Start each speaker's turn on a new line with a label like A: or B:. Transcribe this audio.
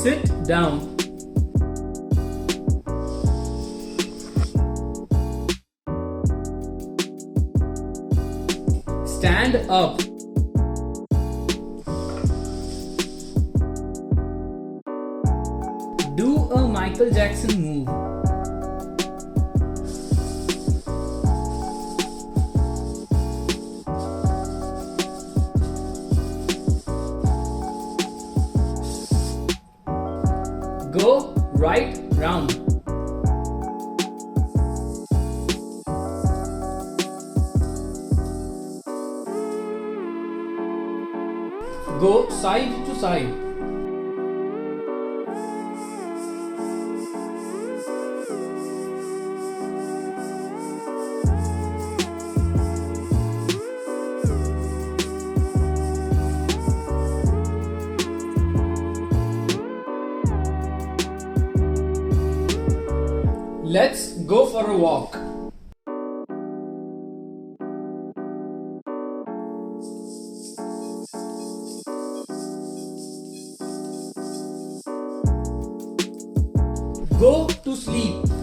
A: Sit down. Stand up. Do a Michael Jackson move. Go right round. Go side to side. Let's go for a walk. Go to sleep.